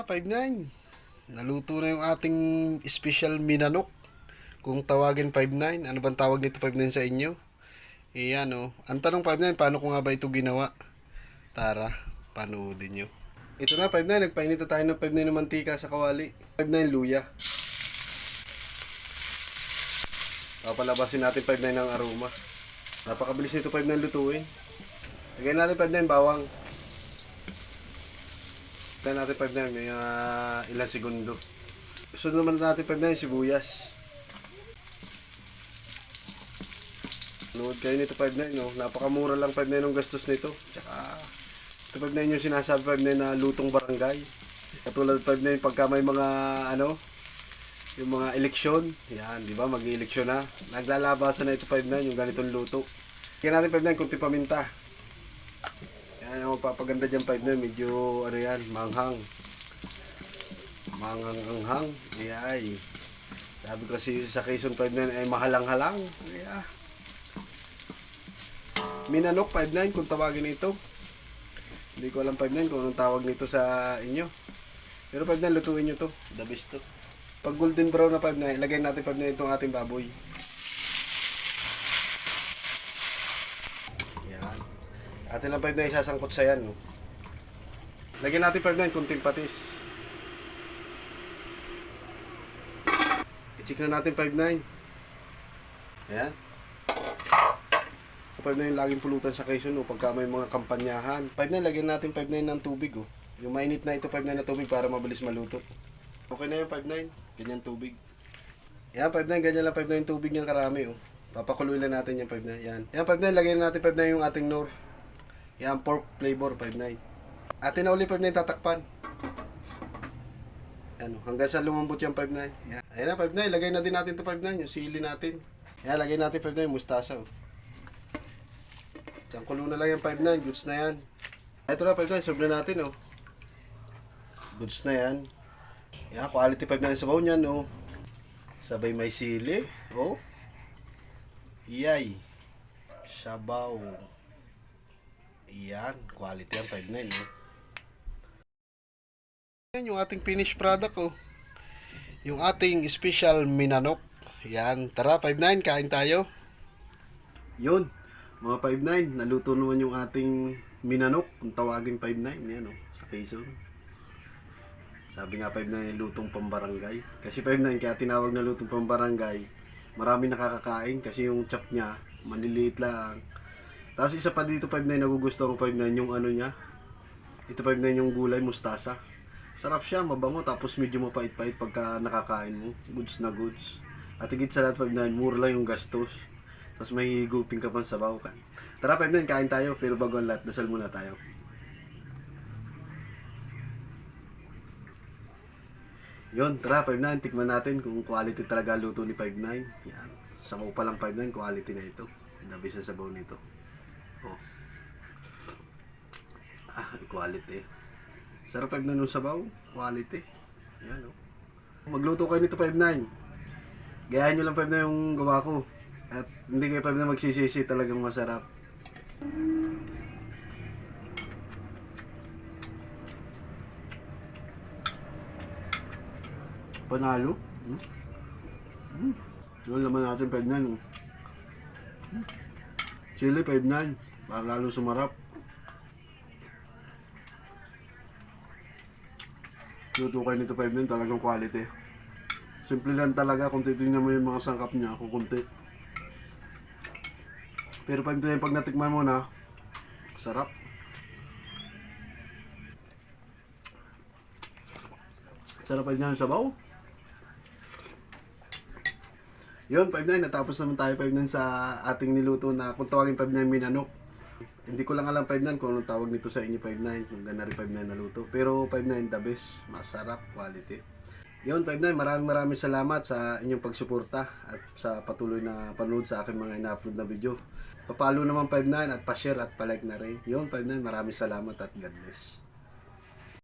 59. Naluto na yung ating special minanok. Kung tawagin 59, ano bang tawag nito 59 sa inyo? Iyan o. Ang tanong 59, paano ko nga ba ito ginawa? Tara, panoodin nyo. Ito na 59, nagpainit na tayo ng 59 na mantika sa kawali. 59 luya. Papalabasin natin 59 ng aroma. Napakabilis nito 59 lutuin. Lagyan natin 59 bawang. Lagyan natin 59 may ilang segundo. Sunod naman natin 59 sibuyas. Nood kayo nito 59 no. Napakamura lang 59 ng gastos nito. Tsaka ito 59 yung sinasabi 59 na lutong barangay. Katulad 59 pagka may mga yung mga eleksyon. Yan, di ba? Mag-eleksyon na. Naglalabasan na ito 59 yung ganitong luto. Kaya natin 59 kunti paminta. Yan yung magpapaganda dyan 59. Medyo ano yan, manghang. Manghang-anghang. Ay. Sabi ko kasi sa Quezon 59 ay mahalang-halang. Yeah. Minanok 59 kung tawagin ito. Hindi ko alam 59 kung anong tawag nito sa inyo. Pero 59 lutuin nyo to. The best to. Pag golden brown na 59, ilagay natin 59 itong ating baboy. Yan. Atin lang 59 isasangkot sa yan. No? Lagyan natin 59 kunting patis. I-check na natin 59. Ayan. 59 yung laging pulutan sa Quezon no, pagka may mga kampanyahan. 59 lagyan natin 59 ng tubig oh. Yung mainit na ito 59 na tubig para mabilis maluto. Okay na yung 59, ganyan tubig. Yan 59 ganyan lang 59 yung tubig niyang karami oh. Papakuluin lang natin yung 59. Yan. Yan 59 lagyan natin 59 yung ating nor. Yan pork flavor 59. Atin na uli 59 tatakpan. Ano, hanggang sa lumambot yung 59. Yan. Ayan na 59, lagay na din natin to 59 yung sili natin. Yan lagay natin 59 yung mustasa oh. Diyan kulo na lang yung 5.9, goods na yan. Ito na 5.9, serve na natin oh. Goods na yan. Yan, quality 5.9 sabaw niyan oh. Sabay may sili oh. Iyay. Sabaw. Yan, quality yan 5.9 oh. Yan yung ating finished product oh. Yung ating special minanok. Yan, tara 5.9, kain tayo. Yun. Mga 5.9, naluto naman yung ating minanok, kung tawagin 5.9, yan o, sa Quezon. Sabi nga 5.9 lutong pambarangay. Kasi 5.9 kaya tinawag na lutong pambarangay, marami nakakakain kasi yung chop niya, maliliit lang. Tapos isa pa dito 5.9, nagugustuhan ko 5.9 yung ano niya. Ito 5.9 yung gulay, mustasa. Sarap siya, mabango, tapos medyo mapait-pait pagka nakakain mo. Goods na goods. At higit sa lahat 5.9, mura lang yung gastos. Tapos may higupin ka pang sabaw ka. Tara 5.9, kain tayo. Pero bago ang lahat, dasal muna tayo. Yun, tara 5.9, tikman natin kung quality talaga luto ni 5.9. Yan, sabaw pa lang 5.9, quality na ito. Dabi sa sabaw nito. Oh. Quality. Sarap 5.9 ng sabaw, quality. Yan oh. Magluto kayo nito 5.9. Gayahin nyo lang 5.9 yung gawa ko. At hindi kayo pa na magsisisi, talagang masarap. Panalo. Yung laman natin 5.9. Chili 5.9. Para lalo sumarap. Luto kayo nito 5.9, talagang quality. Simple lang talaga kung titignan mo yung mga sangkap niya, kukunti. Pero pag natikman mo na, sarap. Sarap pa niya yung sabaw. Yun, 5.9. Natapos naman tayo 5.9 sa ating niluto na kung tawagin 5.9 minanok. Hindi ko lang alam 5.9 kung anong tawag nito sa inyo 5.9. Kung gana rin 5.9 na luto. Pero 5.9 the best. Masarap, quality. Yun, 5.9. Maraming salamat sa inyong pagsuporta at sa patuloy na panood sa aking mga ina-upload na video. Papalo naman 5.9 at pa-share at pa-like na rin. Yun, 5.9. Maraming salamat at God bless.